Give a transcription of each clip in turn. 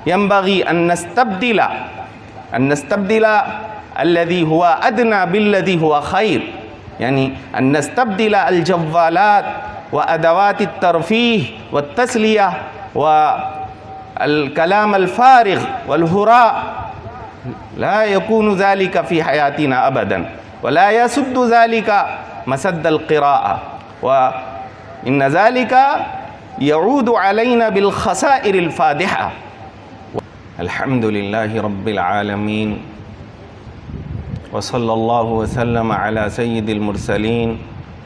यंबगी अन नस्तब्दिला अल्लज़ी हुवा अदना बिल्लज़ी हुवा खैर, यानी अन नस्तब्दिला अल जव्वालात व अदवात तरफ़ीह व तस्लिया व अल कलाम अल फारिग वल हुरा ला यकूनु ज़ालिका फ़ी हयातिना अबदन व ला यसुद्दु ज़ालिका मसद्द अल क़िराअह व इन्न ज़ालिका यऊदु अलैना बिल खसाइर अल फ़ादिहा। अल्हम्दुलिल्लाहि रब्बिल आलमीन व सल्लल्लाहु व सल्लम अला सय्यिदिल मुरसलीन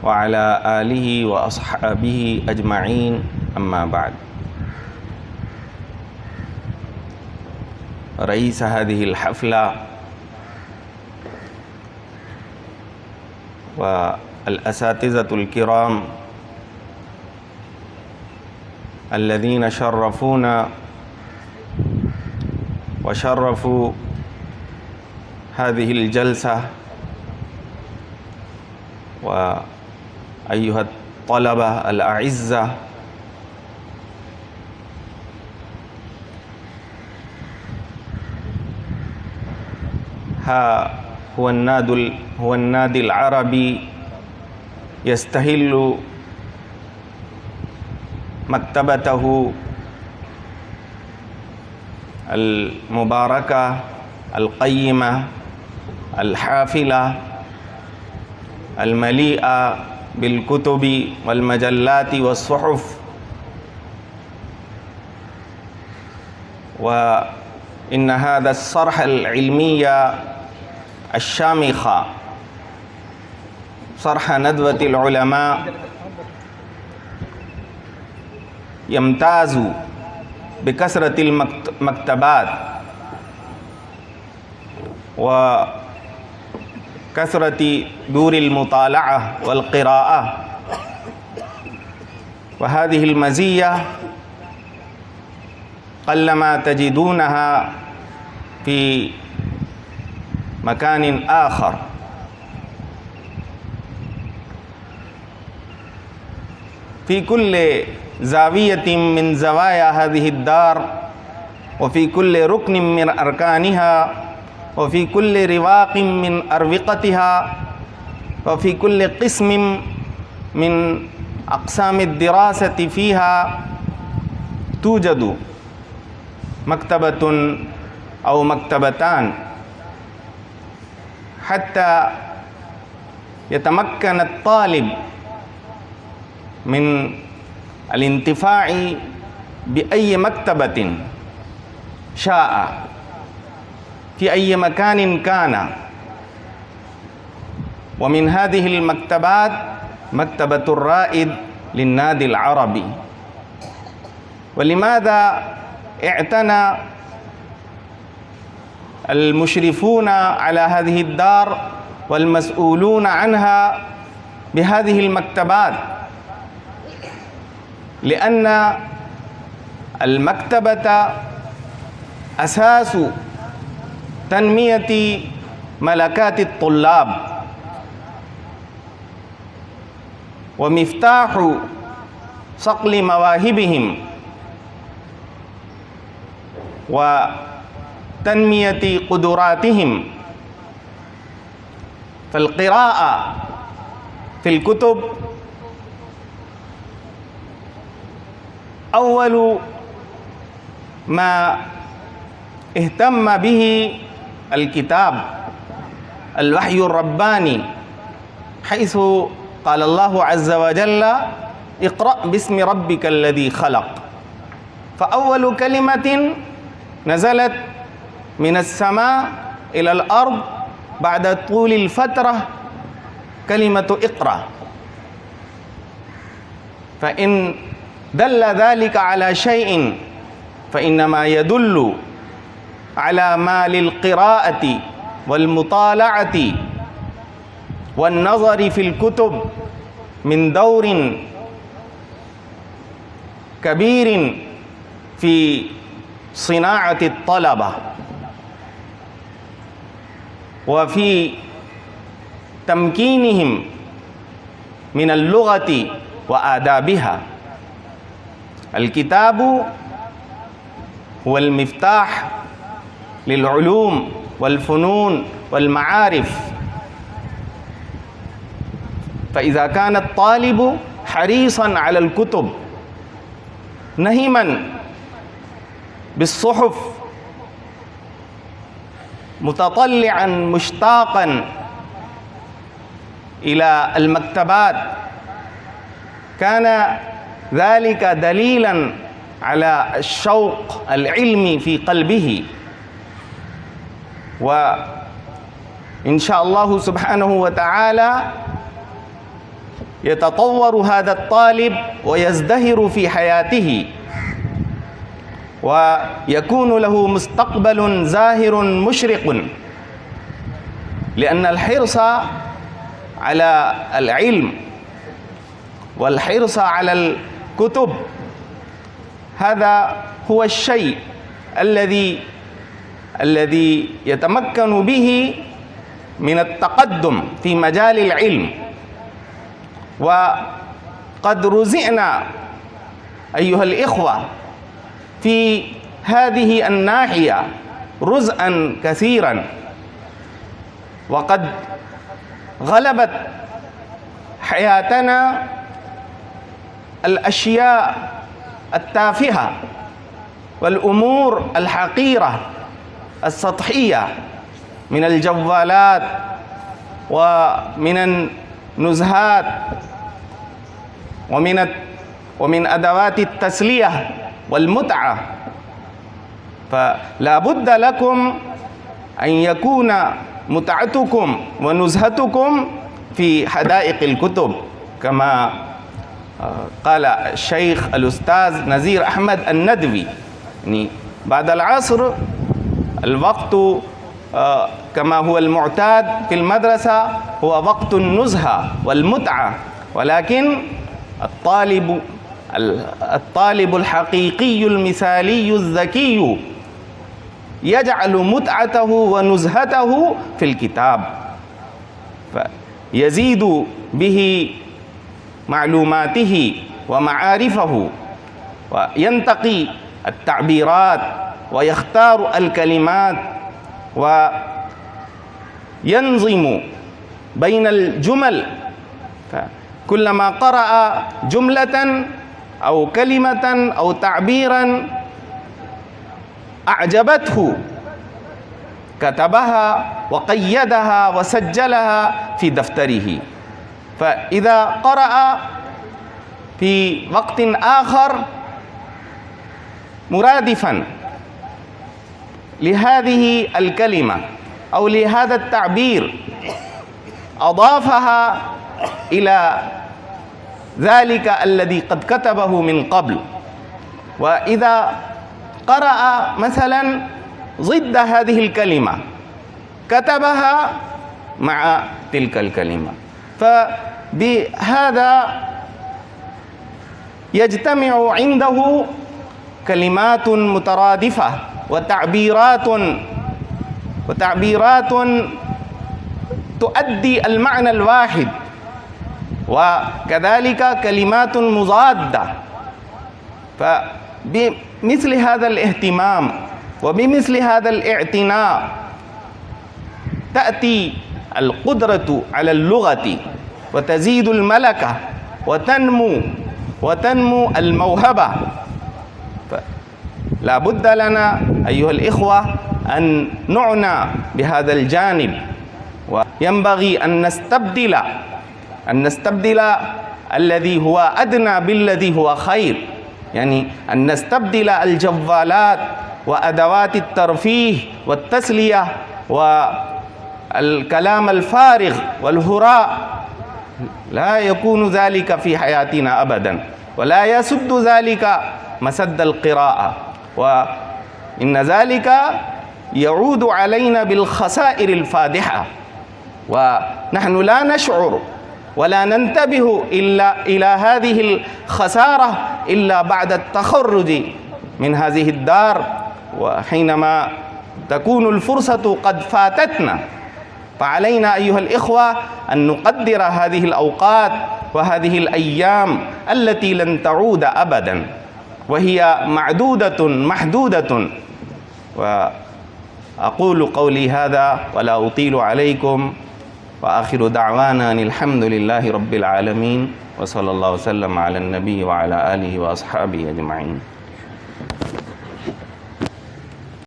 व अला आलिहि व अस्हाबिहि अजमईन, अम्मा बाद। रईस हादिहिल हफ़्ला व अल असातिज़तुल किराम अल्लज़ीना शर्रफ़ूना व शर्रफ़ू हादिहिल जलसा व अय्युहत तलबा अल अइज़्ज़ा, हा हुवन्नादिल अरबी यस्तहिल्लु मक्तबतहु अल मुबारका अल क़य्यिमा अल हाफ़िला अल मलीआ बिल कुतुबी वल मजल्लाति वस्सुहुफ़ व इन्न हादा सर्ह अल इल्मिया अश्शामिख़ा सर्ह नदवतिल उलमा यमताज़ु बिकसरतिल मक्तबात व कसरति दूरिल मुतालआ वल क़िराअह व हादिहिल मज़िय्या क़ल्लमा तजिदूनहा फ़ी मकानिन आखर। फ़ी कुल्ले ज़ावियतिन मिन ज़वाया हादिहिद दार व फ़ी कुल्ले रुक्निन मिन अरकानिहा व फ़ी कुल्ले रिवाक़िन मिन अरविक़तिहा व फ़ी कुल्ले क़िस्मिन मिन अक़सामिद दिरासति फ़ीहा तूजदु मक्तबतुन औ मक्तबतान हत्ता यतमक्कन अत्तालिब मिन अल-इंतिफ़ा'i बिअय्यि मक्तबतिन शाअ फ़ी अय्यि मकानिन काना व मिन हादिहिल मक्तबात मक्तबतुर राइद लिन्नादिल अरबी। व लिमाज़ा इअतना अल मुशरिफ़ूना अला हादिहिद दार वल मसऊलूना अन्हा बिहादिहिल मक्तबात लिअन्न अल मक्तबता असासु तन्मियति मलकाति तुल्लाब व मिफ्ताहु सक़्लि मवाहिबिहिम व तन्मियति क़ुदरातिहिम। फ़ल क़िराअह फ़िल कुतुब अव्वलु मा इहतम्म बिही अल किताब अल वह्युर रब्बानी हैसु क़ाल अल्लाहु अज़्ज़ व जल्ला इक़रा बिस्मि रब्बिकल्लज़ी ख़लक़। फ़अव्वलु कलिमतिन नज़लत मिनस समा इलल अर्द बाद तूलिल फ़तरह कलिमतु इक़रा। फ़इन दल्ल ज़ालिका अला शैइन फ़इन्नमा यदुल्लु अला मा लिल क़िराअति वल मुतालअति वन नज़रि फ़िल कुतुब मिन दौरिन कबीरिन फ़ी सिनाअति तलबा व फ़ी तमकीनिहिम मिनल लुग़ति व आदाबिहा। अल किताबु هو المفتاح للعلوم والفنون والمعارف. فإذا كان الطالب حريصا على الكتب نهما بالصحف متطلعا مشتاقا إلى المكتبات، كان ذلك دليلا على الشوق العلمي في قلبه. وإن شاء الله سبحانه وتعالى يتطور هذا الطالب ويزدهر في حياته ويكون له مستقبل زاهر مشرق، لأن الحرص على العلم والحرص على الكتب هذا هو الشيء الذي يتمكن به من التقدم في مجال العلم. وقد رزقنا أيها الإخوة في هذه الناحية رزقا كثيرا، وقد غلبت حياتنا الأشياء التافهة والأمور الحقيرة السطحية من الجوالات ومن النزهات ومن أدوات التسلية والمتعة. فلا بد لكم أن يكون متعتكم ونزهتكم في حدائق الكتب، كما قال الشيخ الأستاذ نزير أحمد الندوي. يعني بعد العصر الوقت كما هو المعتاد في المدرسة هو وقت النزهة والمتعة، ولكن الطالب الحقيقي المثالي الذكي يجعل متعته ونزهته في الكتاب، فيزيد به معلوماته ومعارفه، وينتقي التعبيرات ويختار الكلمات وينظم بين الجمل. كلما قرأ جملة أو كلمة أو تعبيرا أعجبته كتبها وقيدها وسجلها في دفتره، فإذا قرأ في وقت آخر مرادفا لهذه الكلمة أو لهذا التعبير أضافها إلى ذلك الذي قد كتبه من قبل، وإذا قرأ مثلا ضد هذه الكلمة كتبها مع تلك الكلمة. فبهذا يجتمع عنده كلمات مترادفة وتعبيرات تؤدي المعنى الواحد، وكذلك كلمات مضادة. فبمثل هذا الاهتمام وبمثل هذا الاعتناء تأتي القدرة على اللغة وتزيد الملكة وتنمو الموهبة. لا بد لنا أيها الإخوة أن نعنى بهذا الجانب، وينبغي أن نستبدل الذي هو أدنى بالذي هو خير، يعني أن نستبدل الجوالات وأدوات الترفيه والتسلية والكلام الفارغ والهراء. لا يكون ذلك في حياتنا أبدا، ولا يسد ذلك مسد القراءة، وإن ذلك يعود علينا بالخسائر الفادحة، ونحن لا نشعر ولا ننتبه إلى هذه الخسارة إلا بعد التخرج من هذه الدار، وحينما تكون الفرصة قد فاتتنا. فعلينا أيها الإخوة أن نقدر هذه الأوقات وهذه الأيام التي لن تعود أبدا، وهي معدودة محدودة. وأقول قولي هذا ولا أطيل عليكم، وآخر دعوانا أن الحمد لله رب العالمين، وصلى الله وسلم على النبي وعلى آله وأصحابه أجمعين.